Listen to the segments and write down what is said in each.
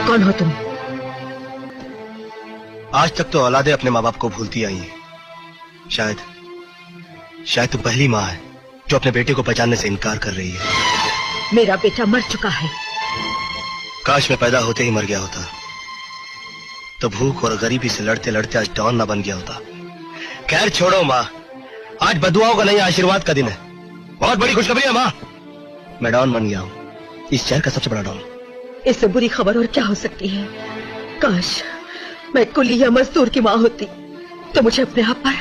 कौन हो तुम? आज तक तो औलादे अपने माँ बाप को भूलती आई हैं। शायद तू पहली माँ है जो अपने बेटे को पहचानने से इनकार कर रही है। मेरा बेटा मर चुका है। काश मैं पैदा होते ही मर गया होता, तो भूख और गरीबी से लड़ते लड़ते आज डॉन ना बन गया होता। खैर छोड़ो माँ, आज बदुआओं का नहीं आशीर्वाद का दिन है। बहुत बड़ी खुशखबरी है माँ, मैं डॉन बन गया हूँ, इस शहर का सबसे बड़ा डॉन। इससे बुरी खबर और क्या हो सकती है? काश मैं कुली या मजदूर की माँ होती तो मुझे अपने आप पर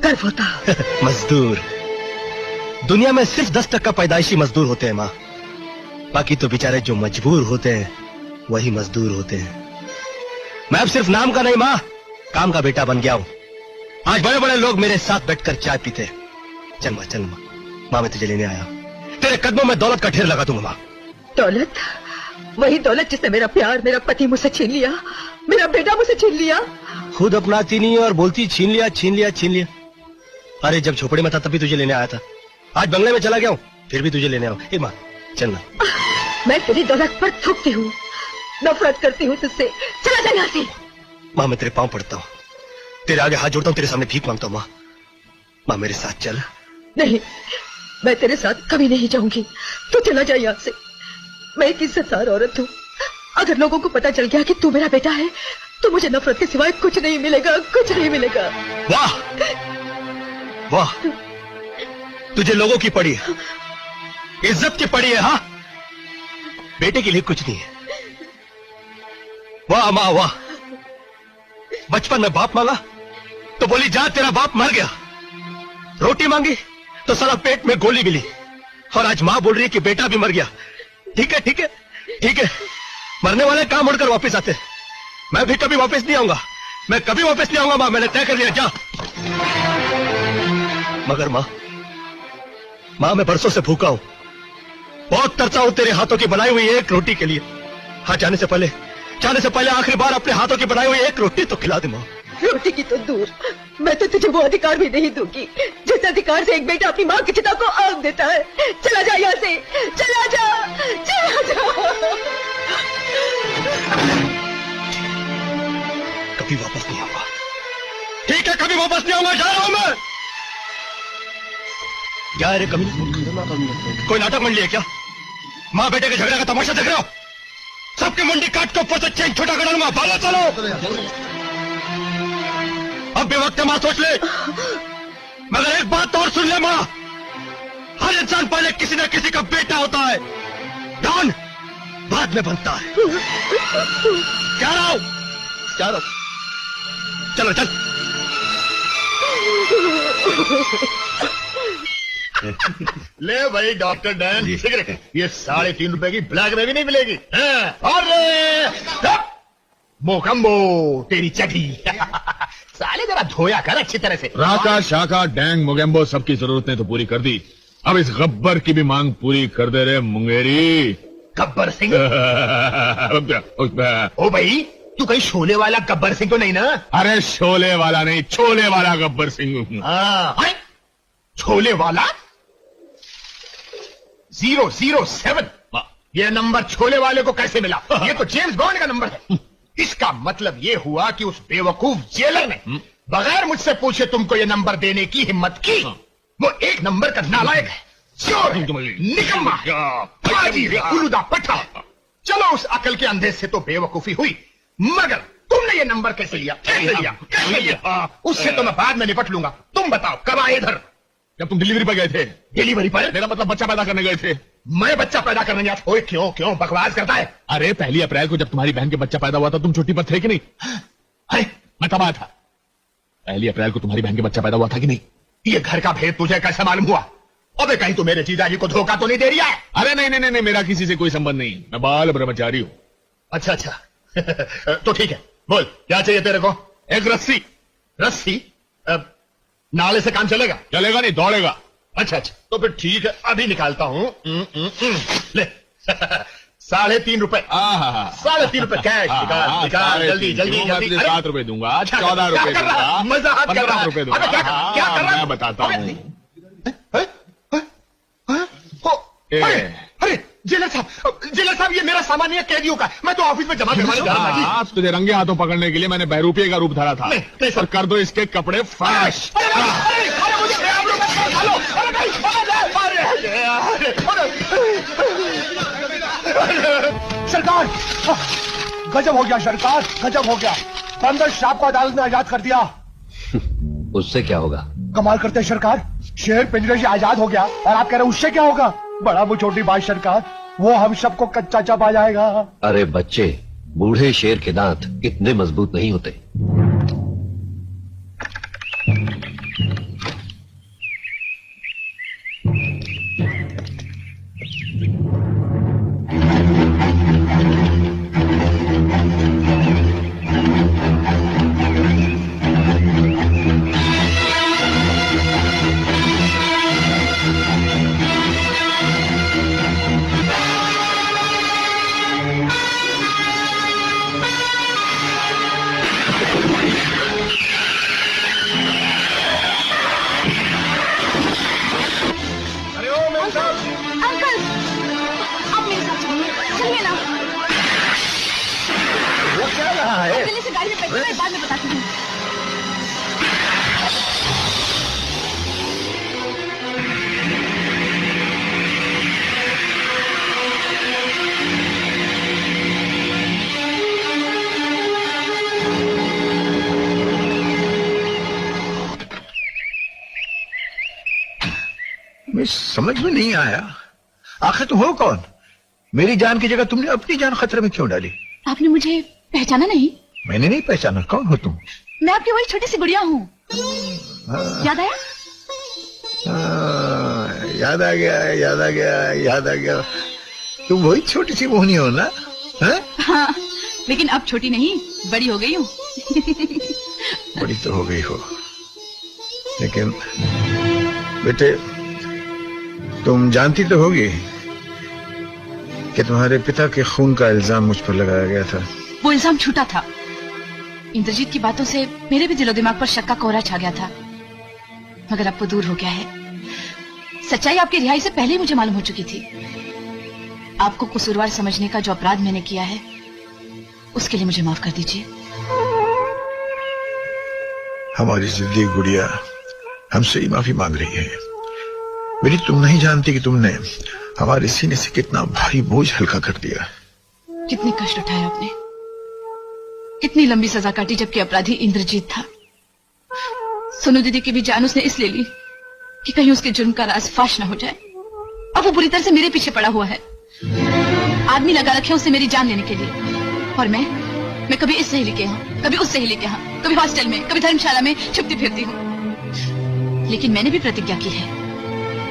गर्व होता। मजदूर? दुनिया में सिर्फ 10% पैदाइशी मजदूर होते हैं माँ, बाकी तो बेचारे जो मजबूर होते हैं वही मजदूर होते हैं। मैं अब सिर्फ नाम का नहीं माँ, काम का बेटा बन गया हूँ। आज बड़े बड़े लोग मेरे साथ बैठकर चाय पीते हैं। चल माँ, माँ मैं तुझे लेने आया। तेरे कदमों में दौलत का ढेर लगा दूंगा माँ। दौलत? वही दौलत जिसने मेरा प्यार, मेरा पति मुझसे छीन लिया, मेरा बेटा मुझसे छीन लिया। खुद अपनाती नहीं और बोलती छीन लिया। अरे जब झोपड़ी में था तभी तुझे लेने आया था, आज बंगले में चला गया हूँ फिर भी तुझे लेने आऊँ। ए माँ चलना। मैं तेरी दौलत पर थूकती हूँ, नफरत करती हूँ तुझसे। चला जा यहाँ से। माँ मैं तेरे पाँव पड़ता हूँ, तेरे आगे हाथ जोड़ता हूँ, तेरे सामने भीख मांगता हूँ। माँ मेरे साथ चल। नहीं, मैं तेरे साथ कभी नहीं जाऊंगी। तू चला जा यहाँ से। मैं एक इज्जतदार औरत हूँ, अगर लोगों को पता चल गया कि तू मेरा बेटा है तो मुझे नफरत के सिवाय कुछ नहीं मिलेगा, कुछ नहीं मिलेगा। वाह वाह, तुझे लोगों की पड़ी है, इज्जत की पड़ी है। हाँ, बेटे के लिए कुछ नहीं है। वाह माँ वाह, बचपन में बाप मांगा तो बोली जा तेरा बाप मर गया, रोटी मांगी तो साला पेट में गोली मिली, और आज माँ बोल रही है कि बेटा भी मर गया। ठीक है, मरने वाले काम मुड़कर वापस आते। मैं भी कभी वापस नहीं आऊंगा, मैं कभी वापस नहीं आऊंगा माँ, मैंने तय कर लिया। जा। मगर माँ मैं बरसों से भूखा हूं, बहुत तरसा हूं तेरे हाथों की बनाई हुई एक रोटी के लिए। हाँ, जाने से पहले आखिरी बार अपने हाथों की बनाई हुई एक रोटी तो खिला दे माँ। रोटी की तो दूर, मैं तो तुझे वो अधिकार भी नहीं दूंगी जिस अधिकार से एक बेटा अपनी माँ की चिता को आग देता है। चला जा यहाँ से, चला जा। कभी वापस नहीं आऊंगा। ठीक है, कभी वापस नहीं आऊंगा, जा रहा हूं मैं। क्या है रे कभी कोई नाटक मंडली है क्या? माँ बेटे के झगड़े का तमाशा देख रहे हो? सबकी मुंडी काट के ऊपर से चेन छोटा कर दूंगा। भागो चलो, अब भी वक्त है माँ, सोच ले। मगर एक बात और सुन ले माँ, हर इंसान पहले किसी न किसी का बेटा होता है, डॉन बाद में बनता है। क्या रहा हूं? चलो चल। ले भाई डॉक्टर डैन सिगरेट, ये 3.5 रुपए की ब्लैक में भी नहीं मिलेगी। और मोकम्बो तेरी चटी। साले जरा धोया कर अच्छी तरह से। राका शाका डैंग मोगेम्बो सबकी जरूरतें तो पूरी कर दी, अब इस गब्बर की भी मांग पूरी कर दे रे मुंगेरी। गब्बर सिंह? ओ भाई, तू कहीं शोले वाला गब्बर सिंह तो नहीं ना? अरे शोले वाला नहीं, छोले वाला गब्बर सिंह। हाँ, छोले वाला 007। ये नंबर छोले वाले को कैसे मिला? ये तो जेम्स बॉन्ड का नंबर है। इसका मतलब ये हुआ कि उस बेवकूफ जेलर ने बगैर मुझसे पूछे तुमको ये नंबर देने की हिम्मत की। वो एक नंबर का नालायक है, चोर है, निकम्मा, फाजिर, उलूदा पट्टा। चलो उस अकल के अंधे से तो बेवकूफी हुई, मगर तुमने ये नंबर कैसे लिया? कैसे लिया? उससे तो मैं बाद में निपट लूंगा। तुम बताओ कब आए इधर? जब तुम डिलीवरी पर गए थे। डिलीवरी पर? मेरा मतलब बच्चा पैदा करने गए थे। मैं बच्चा पैदा करने गया? ओए क्यों बकवास करता है? अरे 1 अप्रैल को जब तुम्हारी बहन के बच्चा पैदा हुआ था तुम छुट्टी पर थे कि नहीं? अरे मैं तब आया था। 1 अप्रैल को तुम्हारी बहन के बच्चा पैदा हुआ था कि नहीं? ये घर का भेद तुझे कैसे मालूम हुआ? अबे कहीं तू मेरे जीजाजी को धोखा तो नहीं दे रही है? अरे नहीं, मेरा किसी से कोई संबंध नहीं, मैं बाल ब्रह्मचारी हूँ। अच्छा तो ठीक है, बोल क्या चाहिए तेरे को? एक रस्सी। रस्सी? नाले से काम चलेगा? चलेगा नहीं, दौड़ेगा। अच्छा तो फिर ठीक है, अभी निकालता हूँ। ले 3.5 रुपए। 3.5 रुपए कैश। निकाल जल्दी। 7 रुपए दूंगा, 14 रुपए दूंगा, मजाक कर रहा है? 15 रुपए दूंगा। क्या कर रहा है? मैं बताता हूँ। अरे जेलर साहब ये मेरा सामान नहीं है, कैदियों का। मैं तो ऑफिस में जमा करवाने जा रहा था। आज तुझे रंगे हाथों पकड़ने के लिए मैंने बहरूपिये का रूप धरा था। नहीं, सर। और कर दो इसके कपड़े फाश। सरकार, गजब हो गया सरकार, गजब हो गया। बंदर साहब को अदालत ने आजाद कर दिया। उससे क्या होगा? कमाल करते हैं सरकार, शेर पिंजरे से आजाद हो गया और आप कह रहे हैं उससे क्या होगा? बड़ा वो छोटी बात सरकार, वो हम सबको कच्चा चबा जाएगा। अरे बच्चे, बूढ़े शेर के दांत इतने मजबूत नहीं होते। अंकल, आप मेरे साथ चलिए ना। वो क्या रहा है? जल्दी से गाड़ी में बैठिए, मैं बाद में बताती हूँ। मैं समझ में नहीं आया, आखिर तुम हो कौन? मेरी जान की जगह तुमने अपनी जान खतरे में क्यों डाली? आपने मुझे पहचाना नहीं? मैंने नहीं पहचाना। कौन हो तुम? मैं आपकी वही छोटी सी गुड़िया हूँ। याद आया? याद आ गया, याद आ गया, याद आ गया। तुम वही छोटी सी मोहनी हो ना? हाँ, लेकिन अब छोटी नहीं, बड़ी हो गई हूँ। बड़ी तो हो गई हो, लेकिन बेटे तुम जानती तो होगी कि तुम्हारे पिता के खून का इल्जाम मुझ पर लगाया गया था। वो इल्जाम झूठा था। इंद्रजीत की बातों से मेरे भी दिलो दिमाग पर शक का कोहरा छा गया था, मगर अब वो दूर हो गया है। सच्चाई आपकी रिहाई से पहले ही मुझे मालूम हो चुकी थी। आपको कसूरवार समझने का जो अपराध मैंने किया है, उसके लिए मुझे माफ कर दीजिए। हमारी जिद्दी गुड़िया हमसे ही माफी मांग रही है। मेरी तुम नहीं जानती कि तुमने हमारे सीने से कितना भारी बोझ हल्का कर दिया। कितने कष्ट उठाए आपने, कितनी लंबी सजा काटी, जबकि अपराधी इंद्रजीत था। सोनू दीदी की भी जान उसने इसलिए ली कि कहीं उसके जुर्म का राज फाश न हो जाए। अब वो बुरी तरह से मेरे पीछे पड़ा हुआ है। आदमी लगा रखे उसे मेरी जान लेने के लिए, और मैं कभी इस सहेली के यहाँ, कभी उस सहेली के यहाँ, कभी हॉस्टल में, कभी धर्मशाला में छुपती फिरती हूँ। लेकिन मैंने भी प्रतिज्ञा की है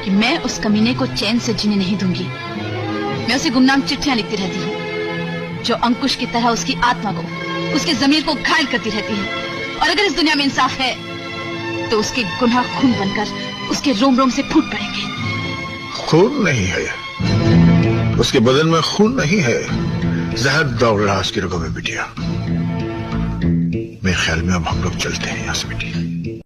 कि मैं उस कमीने को चैन से जीने नहीं दूंगी। मैं उसे गुमनाम चिट्ठियां लिखती रहती हूँ, जो अंकुश की तरह उसकी आत्मा को, उसके जमीर को घायल करती रहती है। और अगर इस दुनिया में इंसाफ है, तो उसके गुनाह खून बनकर उसके रोम रोम से फूट पड़ेंगे। खून नहीं है, उसके बदन में खून नहीं है, जहर दौड़ रहा उसकी रगों में बिटिया। मेरे ख्याल में अब हम लोग चलते हैं यहाँ से बेटी।